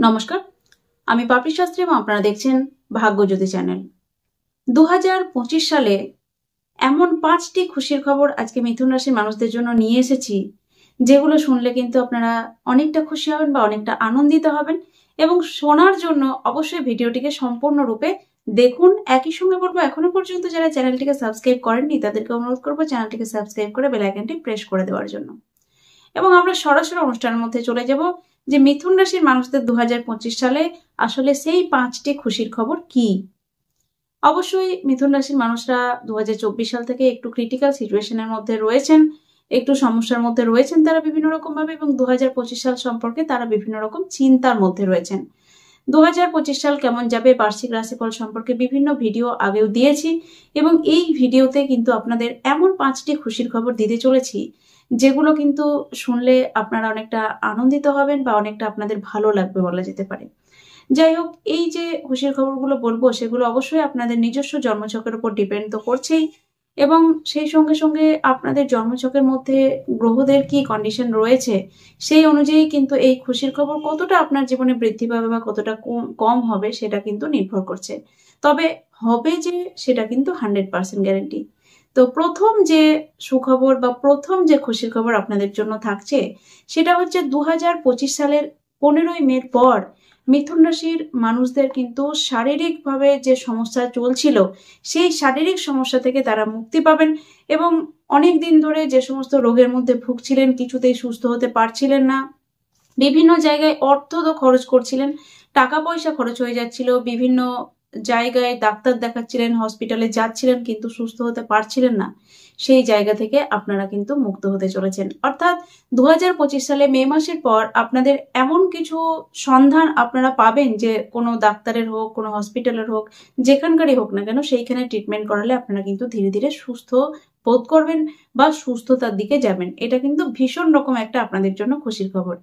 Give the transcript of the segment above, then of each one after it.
নমস্কার, আমি পাপড়ি শাস্ত্রী এবং আপনারা দেখছেন ভাগ্যজ্যোতি চ্যানেল। 2025 সালে এমন 5টি খুশির খবর আজকে মিথুন রাশির মানুষদের জন্য নিয়ে এসেছি, যেগুলো শুনলে কিন্তু আপনারা অনেকটা খুশি হবেন বা অনেকটা আনন্দিত হবেন। এবং শোনার জন্য অবশ্যই ভিডিওটিকে সম্পূর্ণরূপে দেখুন। একই সঙ্গে বলবো, এখনো পর্যন্ত যারা চ্যানেলটিকে সাবস্ক্রাইব করেননি তাদেরকে অনুরোধ করবো চ্যানেলটিকে সাবস্ক্রাইব করে বেল আইকনটি প্রেস করে দেওয়ার জন্য। এবং আমরা সরাসরি অনুষ্ঠানের মধ্যে চলে যাব যে মিথুন রাশির মানুষদের 2025 সালে আসলে সেই 5টি খুশির খবর কি। অবশ্যই মিথুন রাশির মানুষরা 2024 সাল থেকে একটু ক্রিটিক্যাল সিচুয়েশনের মধ্যে রয়েছেন, একটু সমস্যার মধ্যে রয়েছেন তারা বিভিন্ন রকম ভাবে, এবং 2025 সাল সম্পর্কে তারা বিভিন্ন রকম চিন্তার মধ্যে রয়েছেন। 2025 সাল কেমন যাবে বার্ষিক রাশিফল সম্পর্কে বিভিন্ন ভিডিও আগেও দিয়েছি, এবং এই ভিডিওতে কিন্তু আপনাদের এমন 5টি খুশির খবর দিতে চলেছি যেগুলো কিন্তু শুনলে আপনারা অনেকটা আনন্দিত হবেন বা অনেকটা আপনাদের ভালো লাগবে বলা যেতে পারে। যাই হোক, এই যে খুশির খবরগুলো বলবো সেগুলো অবশ্যই আপনাদের নিজস্ব জন্মছকের উপর ডিপেন্ড তো করছেই, এবং সেই সঙ্গে সঙ্গে আপনাদের জন্মছকের মধ্যে গ্রহদের কি কন্ডিশন রয়েছে সেই অনুযায়ী কিন্তু এই খুশির খবর কতটা আপনার জীবনে বৃদ্ধি পাবে বা কতটা কম হবে সেটা কিন্তু নির্ভর করছে। তবে হবে যে সেটা কিন্তু 100% গ্যারেন্টি। তো প্রথম যে সুখবর বা প্রথম যে খুশির খবর আপনাদের জন্য থাকছে সেটা হচ্ছে 2025 সালের 15ই মের পর মিথুন রাশির মানুষদের কিন্তু শারীরিকভাবে যে সমস্যা চলছিল সেই শারীরিক সমস্যা থেকে তারা মুক্তি পাবেন, এবং অনেক দিন ধরে যে সমস্ত রোগের মধ্যে ভুগছিলেন, কিছুতেই সুস্থ হতে পারছিলেন না, বিভিন্ন জায়গায় অর্থ তো খরচ করছিলেন, টাকা পয়সা খরচ হয়ে যাচ্ছিল, বিভিন্ন জায়গায় ডাক্তার দেখাচ্ছিলেন, হসপিটালে যাচ্ছিলেন কিন্তু সুস্থ হতে পারছিলেন না, সেই জায়গা থেকে আপনারা কিন্তু মুক্ত হতে চলেছেন। অর্থাৎ 2025 সালে মে মাসের পর আপনাদের এমন কিছু সন্ধান আপনারা পাবেন যে কোনো ডাক্তারের হোক, কোনো হসপিটালের হোক, যেখানকারই হোক না কেন সেইখানে ট্রিটমেন্ট করালে আপনারা কিন্তু ধীরে ধীরে সুস্থ বোধ করবেন বা সুস্থতার দিকে যাবেন। এটা কিন্তু ভীষণ রকম একটা আপনাদের জন্য খুশির খবর।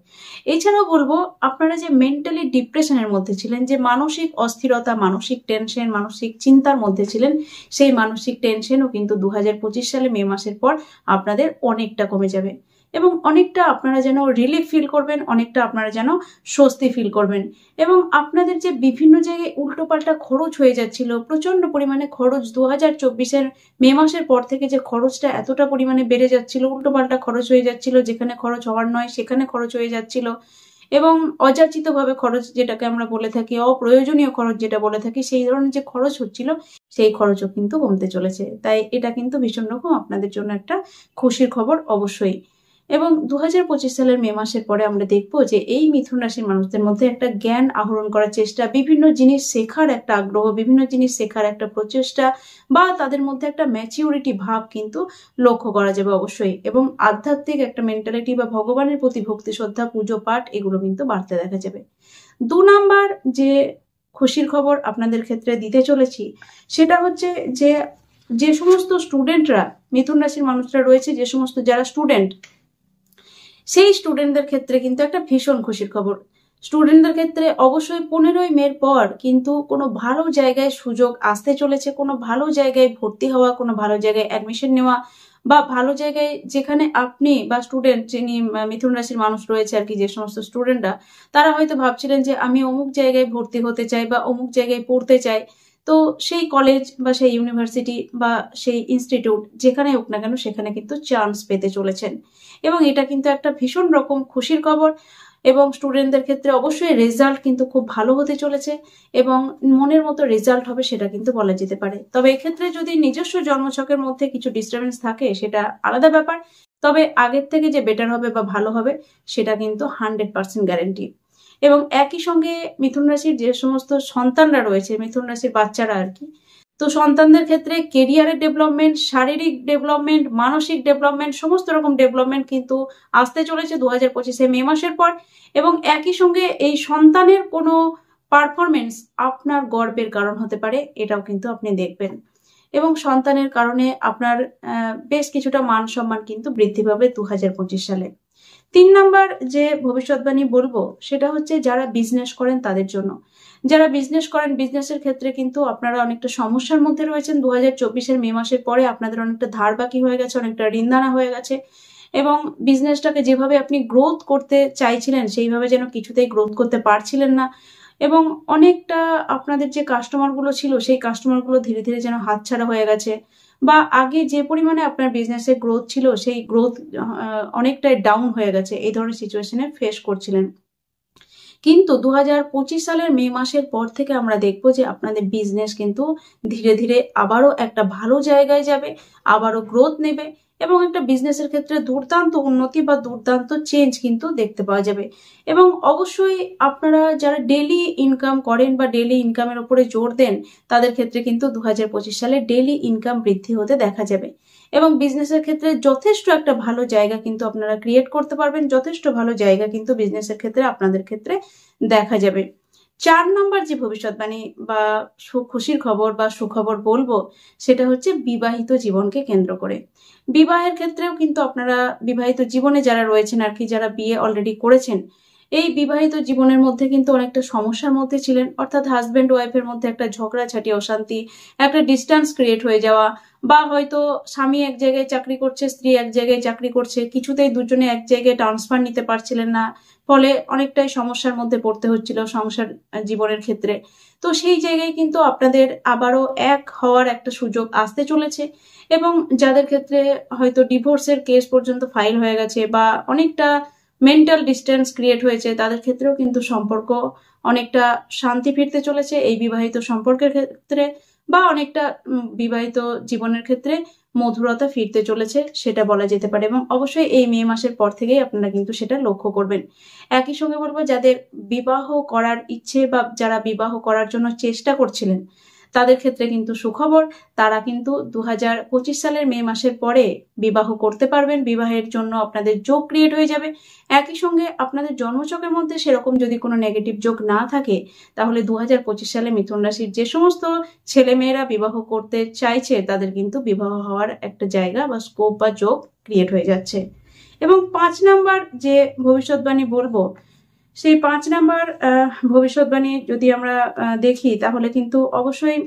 এছাড়াও বলবো, আপনারা যে মেন্টালি ডিপ্রেশনের মধ্যে ছিলেন, যে মানসিক অস্থিরতা, মানসিক টেনশন, মানসিক চিন্তার মধ্যে ছিলেন, সেই মানসিক টেনশনও কিন্তু 2025 সালে মে মাসের পর আপনাদের অনেকটা কমে যাবে, এবং অনেকটা আপনারা যেন রিলিফ ফিল করবেন, অনেকটা আপনারা যেন স্বস্তি ফিল করবেন। এবং আপনাদের যে বিভিন্ন জায়গায় উল্টোপাল্টা খরচ হয়ে যাচ্ছিল, প্রচন্ড পরিমাণে খরচ 2024 মে মাসের পর থেকে যে খরচটা এতটা পরিমাণে বেড়ে যাচ্ছিল, উল্টোপাল্টা খরচ হয়ে যাচ্ছিল, যেখানে খরচ হওয়ার নয় সেখানে খরচ হয়ে যাচ্ছিল, এবং অযাচিতভাবে খরচ যেটাকে আমরা বলে থাকি, অপ্রয়োজনীয় খরচ যেটা বলে থাকি, সেই ধরনের যে খরচ হচ্ছিল সেই খরচও কিন্তু কমতে চলেছে। তাই এটা কিন্তু ভীষণ রকম আপনাদের জন্য একটা খুশির খবর অবশ্যই। এবং 2025 সালের মে মাসের পরে আমরা দেখবো যে এই মিথুন রাশির মানুষদের মধ্যে একটা জ্ঞান আহরণ করার চেষ্টা, বিভিন্ন জিনিস শেখার একটা আগ্রহ, বিভিন্ন জিনিস শেখার একটা প্রচেষ্টা, বা তাদের মধ্যে একটা ম্যাচিউরিটি ভাব কিন্তু লক্ষ্য করা যাবে অবশ্যই। এবং আধ্যাত্মিক একটা মেন্টালিটি বা ভগবানের প্রতি ভক্তি, শ্রদ্ধা, পুজো পাঠ এগুলো কিন্তু বাড়তে দেখা যাবে। 2 নাম্বার যে খুশির খবর আপনাদের ক্ষেত্রে দিতে চলেছি সেটা হচ্ছে যে যে সমস্ত স্টুডেন্টরা, মিথুন রাশির মানুষরা রয়েছে, যে সমস্ত যারা স্টুডেন্ট, সেই স্টুডেন্টদের ক্ষেত্রে কিন্তু একটা ভীষণ খুশির খবর। স্টুডেন্টদের ক্ষেত্রে অবশ্যই 15ই মের পর কিন্তু কোনো ভালো জায়গায় সুযোগ আসতে চলেছে, কোনো ভালো জায়গায় ভর্তি হওয়া, কোনো ভালো জায়গায় অ্যাডমিশন নেওয়া, বা ভালো জায়গায় যেখানে আপনি বা স্টুডেন্ট যিনি মিথুন রাশির মানুষ রয়েছে আর কি, যে সমস্ত স্টুডেন্টরা তারা হয়তো ভাবছিলেন যে আমি অমুক জায়গায় ভর্তি হতে চাই বা অমুক জায়গায় পড়তে চাই, তো সেই কলেজ বা সেই ইউনিভার্সিটি বা সেই ইনস্টিটিউট যেখানে হোক না কেন সেখানে কিন্তু চান্স পেতে চলেছেন, এবং এটা কিন্তু একটা ভীষণ রকম খুশির খবর। এবং স্টুডেন্টদের ক্ষেত্রে অবশ্যই রেজাল্ট কিন্তু খুব ভালো হতে চলেছে, এবং মনের মতো রেজাল্ট হবে সেটা কিন্তু বলা যেতে পারে। তবে এক্ষেত্রে যদি নিজস্ব জন্মছকের মধ্যে কিছু ডিস্টারবেন্স থাকে সেটা আলাদা ব্যাপার, তবে আগের থেকে যে বেটার হবে বা ভালো হবে সেটা কিন্তু 100% গ্যারেন্টি। এবং একই সঙ্গে মিথুন রাশির যে সমস্ত সন্তানরা রয়েছে, মিথুন রাশির বাচ্চারা আর কি, তো সন্তানদের ক্ষেত্রে কেরিয়ারের ডেভেলপমেন্ট, শারীরিক ডেভেলপমেন্ট, মানসিক ডেভেলপমেন্ট, সমস্ত রকম ডেভেলপমেন্ট কিন্তু আসতে চলেছে 2025 মে মাসের পর। এবং একই সঙ্গে এই সন্তানের কোনো পারফরমেন্স আপনার গর্বের কারণ হতে পারে, এটাও কিন্তু আপনি দেখবেন, এবং সন্তানের কারণে আপনার বেশ কিছুটা মান সম্মান কিন্তু বৃদ্ধি পাবে 2025 সালে। 3 নাম্বার যে ভবিষ্যৎবাণী বলবো সেটা হচ্ছে যারা বিজনেস করেন তাদের জন্য। যারা বিজনেস করেন, বিজনেসের ক্ষেত্রে কিন্তু আপনারা অনেকটা সমস্যার মধ্যে রয়েছেন। 2024 মে মাসের পরে আপনাদের অনেকটা ধার বাকি হয়ে গেছে, অনেকটা ঋণদানা হয়ে গেছে, এবং বিজনেসটাকে যেভাবে আপনি গ্রোথ করতে চাইছিলেন সেইভাবে যেন কিছুতেই গ্রোথ করতে পারছিলেন না, এবং অনেকটা আপনাদের যে কাস্টমারগুলো ছিল সেই কাস্টমারগুলো ধীরে ধীরে যেন হাতছাড়া হয়ে গেছে, বা আগে যে পরিমাণে আপনার বিজনেসের গ্রোথ ছিল সেই গ্রোথ অনেকটাই ডাউন হয়ে গেছে, এই ধরনের সিচুয়েশনে ফেস করছিলেন। কিন্তু 2025 সালের মে মাসের পর থেকে আমরা দেখব যে আপনাদের বিজনেস কিন্তু ধীরে ধীরে আবারও একটা ভালো জায়গায় যাবে, আবারও গ্রোথ নেবে, এবং একটা বিজনেসের ক্ষেত্রে দুর্দান্ত উন্নতি বা দুর্দান্ত চেঞ্জ কিন্তু দেখতে পাওয়া যাবে। এবং অবশ্যই আপনারা যারা ডেলি ইনকাম করেন বা ডেলি ইনকামের উপরে জোর দেন, তাদের ক্ষেত্রে কিন্তু 2025 সালে ডেলি ইনকাম বৃদ্ধি হতে দেখা যাবে, এবং বিজনেসের ক্ষেত্রে যথেষ্ট একটা ভালো জায়গা কিন্তু আপনারা ক্রিয়েট করতে পারবেন, যথেষ্ট ভালো জায়গা কিন্তু বিজনেসের ক্ষেত্রে আপনাদের ক্ষেত্রে দেখা যাবে। 4 নম্বর যে ভবিষ্যৎবাণী বা খুশির খবর বা সুখবর বলবো, সেটা হচ্ছে বিবাহিত জীবনকে কেন্দ্র করে। বিবাহের ক্ষেত্রেও কিন্তু আপনারা বিবাহিত জীবনে যারা রয়েছেন আর কি, যারা বিয়ে অলরেডি করেছেন, এই বিবাহিত জীবনের মধ্যে কিন্তু অনেকটা সমস্যার মধ্যে ছিলেন, অর্থাৎ হাজব্যান্ড ওয়াইফের মধ্যে একটা ঝগড়াঝাটি, অশান্তি, একটা ডিস্টেন্স ক্রিয়েট হয়ে যাওয়া, বা হয়তো স্বামী এক জায়গায় চাকরি করছে, স্ত্রী এক জায়গায় চাকরি করছে, কিছুতেই দুজনে এক জায়গায় ট্রান্সফার নিতে পারছিলেন না, ফলে অনেকটাই সমস্যার মধ্যে পড়তে হচ্ছিল সংসার জীবনের ক্ষেত্রে। তো সেই জায়গায় কিন্তু আপনাদের আবারও এক হওয়ার একটা সুযোগ আসতে চলেছে, এবং যাদের ক্ষেত্রে হয়তো ডিভোর্সের কেস পর্যন্ত ফাইল হয়ে গেছে বা অনেকটা মেন্টাল ডিস্টেন্স ক্রিয়েট হয়েছে, তাদের ক্ষেত্রেও কিন্তু সম্পর্ক অনেকটা শান্তি ফিরতে চলেছে এই বিবাহিত সম্পর্কের ক্ষেত্রে, বা অনেকটা বিবাহিত জীবনের ক্ষেত্রে মধুরতা ফিরতে চলেছে সেটা বলা যেতে পারে। এবং অবশ্যই এই মে মাসের পর থেকেই আপনারা কিন্তু সেটা লক্ষ্য করবেন। একই সঙ্গে বলবো, যাদের বিবাহ করার ইচ্ছে বা যারা বিবাহ করার জন্য চেষ্টা করছিলেন, তাদের ক্ষেত্রে কিন্তু সুখবর, তারা কিন্তু 2025 সালের মে মাসের পরে বিবাহ করতে পারবেন, বিবাহের জন্য আপনাদের যোগ ক্রিয়েট হয়ে যাবে। একই সঙ্গে আপনাদের জন্মছকের মধ্যে সেরকম যদি কোনো নেগেটিভ যোগ না থাকে, তাহলে 2025 সালে মিথুন রাশির যে সমস্ত ছেলেমেয়েরা বিবাহ করতে চাইছে, তাদের কিন্তু বিবাহ হওয়ার একটা জায়গা বা স্কোপ বা যোগ ক্রিয়েট হয়ে যাচ্ছে। এবং 5 নাম্বার যে ভবিষ্যৎবাণী বলবো, সেই 5 নাম্বার ভবিষ্যৎবাণী যদি আমরা দেখি, তাহলে কিন্তু অবশ্যই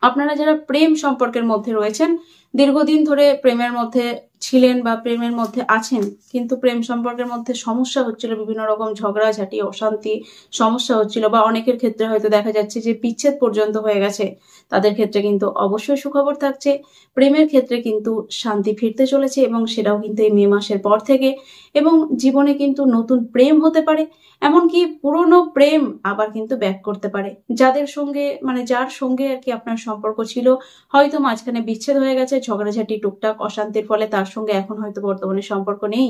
আপনারা যারা প্রেম সম্পর্কের মধ্যে রয়েছেন, দীর্ঘদিন ধরে প্রেমের মধ্যে ছিলেন বা প্রেমের মধ্যে আছেন, কিন্তু প্রেম সম্পর্কের মধ্যে সমস্যা হচ্ছিল, বিভিন্ন রকম ঝগড়াঝাটি, অশান্তি, সমস্যা হচ্ছিল, বা অনেকের ক্ষেত্রে হয়তো দেখা যাচ্ছে যে বিচ্ছেদ পর্যন্ত হয়ে গেছে, তাদের ক্ষেত্রে কিন্তু অবশ্যই সুখবর থাকছে। প্রেমের ক্ষেত্রে কিন্তু শান্তি ফিরতে চলেছে, এবং সেটাও কিন্তু এই মে মাসের পর থেকে, এবং জীবনে কিন্তু নতুন প্রেম হতে পারে, এমনকি পুরনো প্রেম আবার কিন্তু ব্যাক করতে পারে। যাদের সঙ্গে মানে যার সঙ্গে আর কি আপনার সম্পর্ক ছিল, হয়তো মাঝখানে বিচ্ছেদ হয়ে গেছে, ঝগড়াঝাটি, টুকটাক অশান্তির ফলে তার সঙ্গে এখন হয়তো বর্তমানে সম্পর্ক নেই,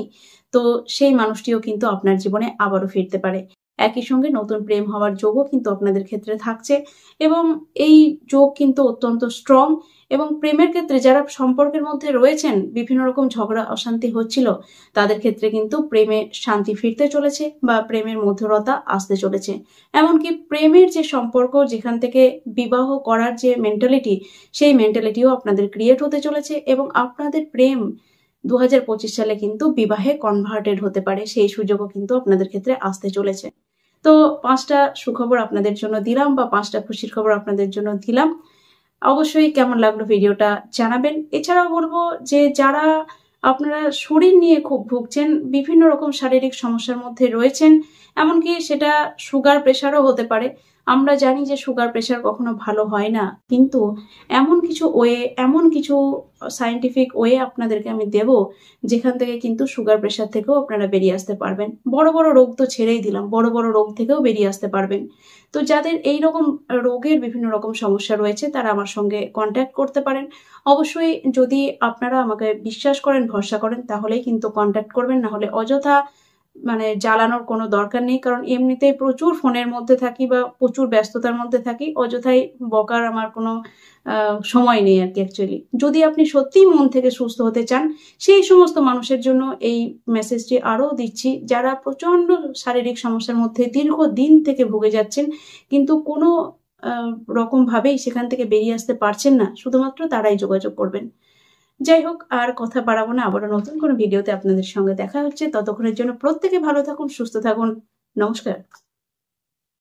তো সেই মানুষটিও কিন্তু আপনার জীবনে আবারও ফিরতে পারে। একই সঙ্গে নতুন প্রেম হওয়ার যোগও কিন্তু আপনাদের ক্ষেত্রে থাকছে, এবং এই যোগ কিন্তু অত্যন্ত স্ট্রং। এবং প্রেমের ক্ষেত্রে যারা সম্পর্কের মধ্যে রয়েছেন, বিভিন্ন রকম ঝগড়া অশান্তি হচ্ছিল, তাদের ক্ষেত্রে কিন্তু প্রেমে শান্তি ফিরতে চলেছে বা প্রেমের মধুরতা আসতে চলেছে। এমনকি প্রেমের যে সম্পর্ক, যেখান থেকে বিবাহ করার যে মেন্টালিটি, সেই মেন্টালিটিও আপনাদের ক্রিয়েট হতে চলেছে, এবং আপনাদের প্রেম 2025 সালে কিন্তু বিবাহে কনভার্টেড হতে পারে, সেই সুযোগও কিন্তু আপনাদের ক্ষেত্রে আসতে চলেছে। তো 5টা সুখবর আপনাদের জন্য দিলাম, বা 5টা খুশির খবর আপনাদের জন্য দিলাম। অবশ্যই কেমন লাগলো ভিডিওটা জানাবেন। এছাড়াও বলবো যে যারা আপনারা শরীর নিয়ে খুব ভুগছেন, বিভিন্ন রকম শারীরিক সমস্যার মধ্যে রয়েছেন, এমনকি সেটা সুগার প্রেশারও হতে পারে। আমরা জানি যে সুগার প্রেশার কখনো ভালো হয় না, কিন্তু এমন কিছু সায়েন্টিফিক ওয়ে আপনাদেরকে আমি দেব, যেখান থেকে কিন্তু সুগার প্রেশার থেকেও আপনারা বেরিয়ে আসতে পারবেন। বড় বড় রোগ তো ছেড়েই দিলাম, বড় বড় রোগ থেকেও বেরিয়ে আসতে পারবেন। তো যাদের এই রকম রোগের বিভিন্ন রকম সমস্যা রয়েছে, তারা আমার সঙ্গে কন্ট্যাক্ট করতে পারেন। অবশ্যই যদি আপনারা আমাকে বিশ্বাস করেন, ভরসা করেন, তাহলেই কিন্তু কন্ট্যাক্ট করবেন, না হলে অযথা মানে জ্বালানোর কোনো দরকার নেই। কারণ এমনিতেই প্রচুর ফোনের মধ্যে থাকি বা প্রচুর ব্যস্ততার মধ্যে থাকি, অযথাই বকার আমার কোনো সময় নেই আর কি অ্যাকচুয়ালি। যদি আপনি সত্যিই মন থেকে সুস্থ হতে চান, সেই সমস্ত মানুষের জন্য এই মেসেজটি আরও দিচ্ছি, যারা প্রচন্ড শারীরিক সমস্যার মধ্যে দীর্ঘদিন থেকে ভুগে যাচ্ছেন, কিন্তু কোনো রকম ভাবেই সেখান থেকে বেরিয়ে আসতে পারছেন না, শুধুমাত্র তারাই যোগাযোগ করবেন। যাই হোক, আর কথা বাড়াবো না, আবারও নতুন কোনো ভিডিওতে আপনাদের সঙ্গে দেখা হচ্ছে। ততক্ষণের জন্য প্রত্যেকে ভালো থাকুন, সুস্থ থাকুন। নমস্কার।